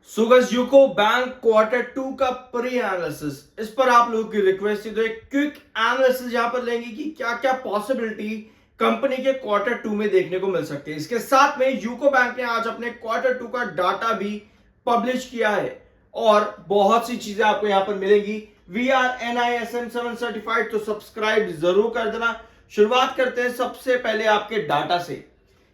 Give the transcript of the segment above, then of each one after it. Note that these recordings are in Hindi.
सुगस यूको बैंक क्वार्टर टू का प्री एनालिसिस, इस पर आप लोगों की रिक्वेस्ट थी तो एक क्विक एनालिसिस यहां पर लेंगे कि क्या क्या पॉसिबिलिटी कंपनी के क्वार्टर टू में देखने को मिल सकती है। इसके साथ में यूको बैंक ने आज अपने क्वार्टर टू का डाटा भी पब्लिश किया है और बहुत सी चीजें आपको यहां पर मिलेंगी। वी आर NISM 7 सर्टिफाइड, तो सब्सक्राइब जरूर कर देना। शुरुआत करते हैं सबसे पहले आपके डाटा से।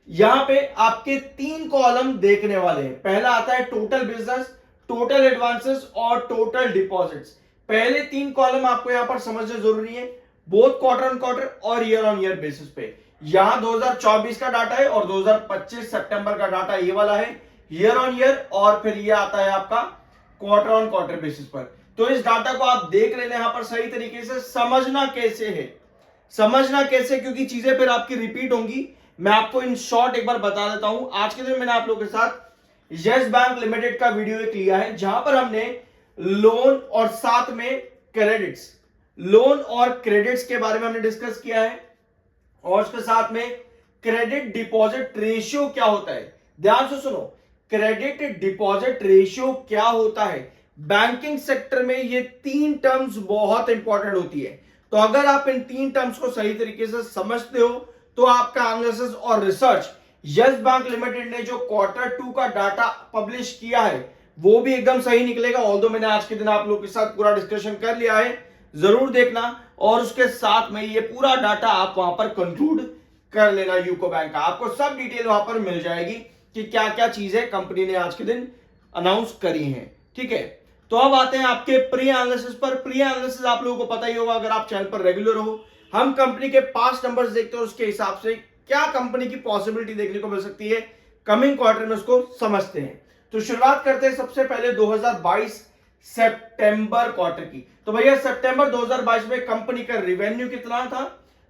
यहां पे आपके तीन कॉलम देखने वाले हैं। पहला आता है टोटल बिजनेस, टोटल एडवांसेस और टोटल डिपॉजिट्स। पहले तीन कॉलम आपको यहां पर समझना जरूरी है, बोथ क्वार्टर ऑन क्वार्टर और ईयर ऑन ईयर बेसिस पे। यहां 2024 का डाटा है और 2025 सितंबर का डाटा ये वाला है ईयर ऑन ईयर, और फिर ये आता है आपका क्वार्टर ऑन क्वार्टर बेसिस पर। तो इस डाटा को आप देख लेना यहां पर सही तरीके से। समझना कैसे है, समझना कैसे, क्योंकि चीजें फिर आपकी रिपीट होंगी। मैं आपको इन शॉर्ट एक बार बता देता हूं। आज के दिन मैंने आप लोगों के साथ यस बैंक लिमिटेड का वीडियो एक लिया है, जहां पर हमने लोन और साथ में क्रेडिट्स, लोन और क्रेडिट्स के बारे में हमने डिस्कस किया है, और उसके साथ में क्रेडिट डिपॉजिट रेशियो क्या होता है। ध्यान से सुनो, क्रेडिट डिपॉजिट रेशियो क्या होता है। बैंकिंग सेक्टर में ये तीन टर्म्स बहुत इंपॉर्टेंट होती है। तो अगर आप इन तीन टर्म्स को सही तरीके से समझते हो तो आपका एनालिसिस और रिसर्च, यस बैंक लिमिटेड ने जो क्वार्टर टू का डाटा पब्लिश किया है वो भी एकदम सही निकलेगा। ऑल्दो मैंने आज के दिन आप लोगों के साथ पूरा डिस्कशन कर लिया है, जरूर देखना। और उसके साथ में ये पूरा डाटा आप वहां पर कंक्लूड कर लेना यूको बैंक का। आपको सब डिटेल वहां पर मिल जाएगी कि क्या क्या चीजें कंपनी ने आज के दिन अनाउंस करी हैं। ठीक है, तो अब आते हैं आपके प्री एनालिसिस पर। प्री एनालिसिस आप लोगों को पता ही होगा, अगर आप चैनल पर रेगुलर हो। हम कंपनी के पास्ट नंबर्स देखते हैं, उसके हिसाब से क्या कंपनी की पॉसिबिलिटी देखने को मिल सकती है कमिंग क्वार्टर में, उसको समझते हैं। तो शुरुआत करते हैं सबसे पहले 2022 सितंबर क्वार्टर की। तो भैया सितंबर 2022 में कंपनी का रेवेन्यू कितना था?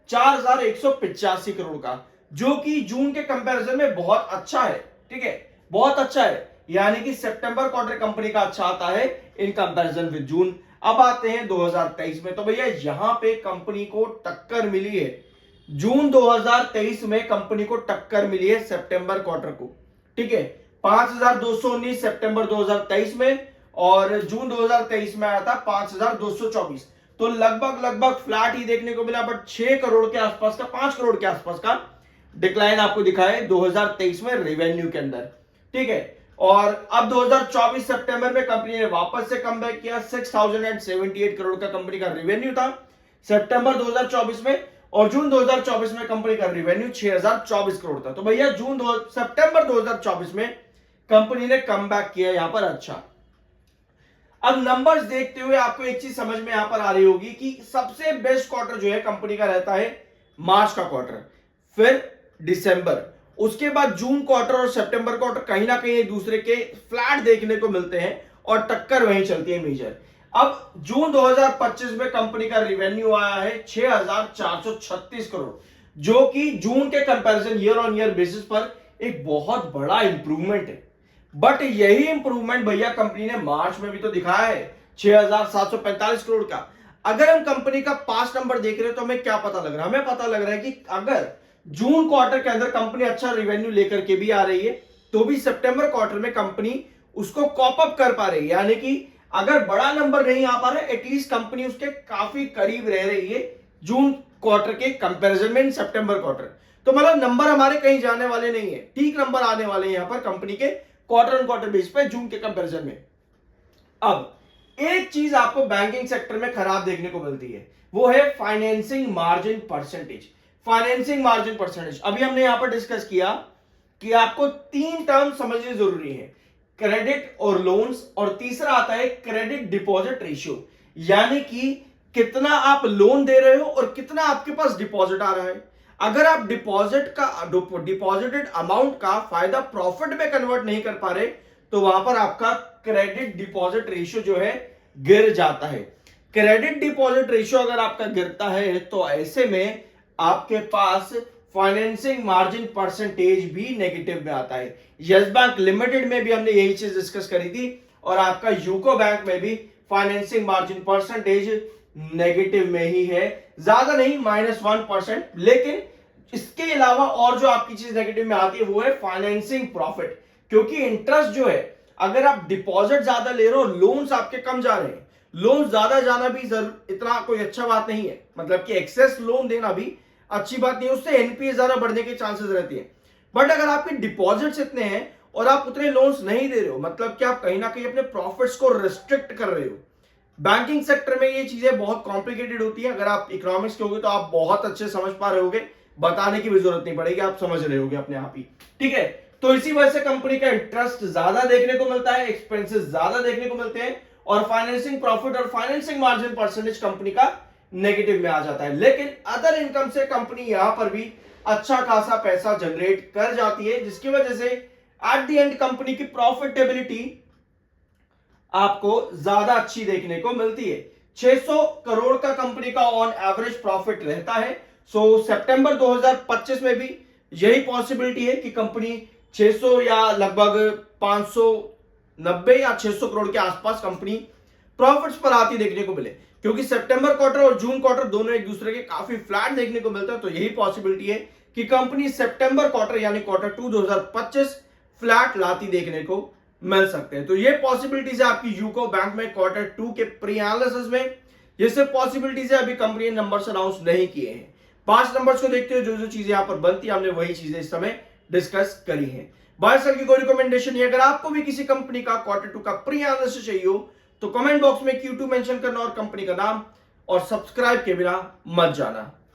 4185 करोड़ का, जो कि जून के कंपैरिजन में बहुत अच्छा है। ठीक है, बहुत अच्छा है, यानी कि सितंबर क्वार्टर कंपनी का अच्छा आता है इन कंपैरिजन विद जून। अब आते हैं 2023 में। तो भैया यहां पे कंपनी को टक्कर मिली है, जून 2023 में कंपनी को टक्कर मिली है सितंबर क्वार्टर को। ठीक है, 5219 सितंबर 2023 में, और जून 2023 में आया था 5224। तो लगभग लगभग फ्लैट ही देखने को मिला, बट 6 करोड़ के आसपास का, 5 करोड़ के आसपास का डिक्लाइन आपको दिखा है 2023 में रेवेन्यू के अंदर। ठीक है, और अब 2024 सितंबर में कंपनी ने वापस से कमबैक किया। 6078 करोड़ का कंपनी का रेवेन्यू था सितंबर 2024 में, और जून 2024 में कंपनी का रेवेन्यू 6024 करोड़ था। तो भैया सितंबर 2024 में कंपनी ने कमबैक किया यहां पर। अच्छा, अब नंबर्स देखते हुए आपको एक चीज समझ में यहां पर आ रही होगी कि सबसे बेस्ट क्वार्टर जो है कंपनी का रहता है मार्च का क्वार्टर, फिर दिसंबर, उसके बाद जून क्वार्टर और सितंबर क्वार्टर कहीं ना कहीं एक दूसरे के फ्लैट देखने को मिलते हैं और टक्कर वहीं चलती है मेजर। अब जून 2025 में कंपनी का रेवेन्यू आया है 6436 करोड़, जो कि जून के comparison year on year basis पर एक बहुत बड़ा इंप्रूवमेंट है। बट यही इंप्रूवमेंट भैया कंपनी ने मार्च में भी तो दिखाया है 6745 करोड़ का। अगर हम कंपनी का पास्ट नंबर देख रहे हैं तो हमें क्या पता लग रहा है? हमें पता लग रहा है कि अगर जून क्वार्टर के अंदर कंपनी अच्छा रेवेन्यू लेकर के भी आ रही है, तो भी सितंबर क्वार्टर में कंपनी उसको कॉप अप कर पा रही है। यानी कि अगर बड़ा नंबर नहीं आ पा रहा है, एटलीस्ट कंपनी उसके काफी करीब रह रही है जून क्वार्टर के कंपैरिजन में इन सितंबर क्वार्टर। तो मतलब नंबर हमारे कहीं जाने वाले नहीं है, ठीक नंबर आने वाले हैं यहां पर कंपनी के क्वार्टर ऑन क्वार्टर बेस पे जून के कंपैरिजन में। अब एक चीज आपको बैंकिंग सेक्टर में खराब देखने को मिलती है, वो है financing margin percentage. Financing margin percentage अभी हमने यहां पर डिस्कस किया कि आपको तीन टर्म समझने जरूरी है, क्रेडिट और लोन्स, और तीसरा आता है क्रेडिट डिपॉजिट रेशियो, यानी कि कितना आप लोन दे रहे हो और कितना आपके पास डिपॉजिट आ रहा है। अगर आप डिपॉजिटेड अमाउंट का फायदा प्रॉफिट में कन्वर्ट नहीं कर पा रहे, तो वहां पर आपका क्रेडिट डिपॉजिट रेशियो जो है गिर जाता है। क्रेडिट डिपॉजिट रेशियो अगर आपका गिरता है तो ऐसे में आपके पास फाइनेंसिंग मार्जिन परसेंटेज भी नेगेटिव में आता है। यस बैंक लिमिटेड में भी हमने यही चीज डिस्कस करी थी, और आपका यूको बैंक में भी फाइनेंसिंग मार्जिन परसेंटेज नेगेटिव में ही है, ज्यादा नहीं, -1%। लेकिन इसके अलावा और जो आपकी चीज नेगेटिव में आती है वो है फाइनेंसिंग प्रॉफिट, क्योंकि इंटरेस्ट जो है अगर आप डिपॉजिट ज्यादा ले रहे हो, लोन्स आपके कम जा रहे हैं, लोन ज्यादा जाना भी इतना कोई अच्छा बात नहीं है, मतलब कि एक्सेस लोन देना भी अच्छी बात नहीं है, उससे एनपीए ज्यादा बढ़ने के चांसेस रहती है। बट अगर आपके डिपॉजिट्स इतने हैं और आप उतने लोन्स नहीं दे रहे हो, मतलब कि आप कहीं ना कहीं अपने प्रॉफिट्स को रिस्ट्रिक्ट कर रहे हो। बैंकिंग सेक्टर में ये चीजें बहुत कॉम्प्लिकेटेड होती है। अगर आप इकोनॉमिक्स के होगे तो आप बहुत अच्छे समझ पा रहे होगे, बताने की भी जरूरत नहीं पड़ेगी, आप समझ रहे होगे अपने आप ही। ठीक है, तो इसी वजह से कंपनी का इंटरेस्ट ज्यादा देखने को मिलता है, एक्सपेंसेस ज्यादा देखने को मिलते हैं, और फाइनेंसिंग प्रॉफिट और फाइनेंसिंग मार्जिन परसेंटेज कंपनी का नेगेटिव में आ जाता है। लेकिन अदर इनकम से कंपनी यहां पर भी अच्छा खासा पैसा जनरेट कर जाती है, जिसकी वजह से एट द एंड कंपनी की प्रॉफिटेबिलिटी आपको ज्यादा अच्छी देखने को मिलती है। 600 करोड़ का कंपनी का ऑन एवरेज प्रॉफिट रहता है। सो सितंबर 2025 में भी यही पॉसिबिलिटी है कि कंपनी 600 या लगभग 590 या 600 करोड़ के आसपास कंपनी प्रॉफिट्स पर आती देखने को मिले, क्योंकि सितंबर क्वार्टर और जून क्वार्टर दोनों एक दूसरे के काफी फ्लैट देखने को मिलता है। तो यही पॉसिबिलिटी है कि कंपनी सितंबर क्वार्टर यानी क्वार्टर 2 2025 फ्लैट लाती देखने को मिल सकते हैं। तो ये पॉसिबिलिटीज है आपकी यूको बैंक में क्वार्टर 2 के प्री एनालिसिस में। ये सिर्फ पॉसिबिलिटीज है, अभी कंपनी ने नंबर्स अनाउंस नहीं किए हैं। 5 नंबर्स को देखते हुए जो जो चीजें यहां पर बनती है, हमने वही चीजें इस समय डिस्कस करी है। बाय सेल की कोई रिकमेंडेशन नहीं। अगर आपको भी किसी कंपनी का क्वार्टर 2 का प्री एनालिसिस चाहिए हो तो कमेंट बॉक्स में Q2 मेंशन करना और कंपनी का नाम, और सब्सक्राइब के बिना मत जाना।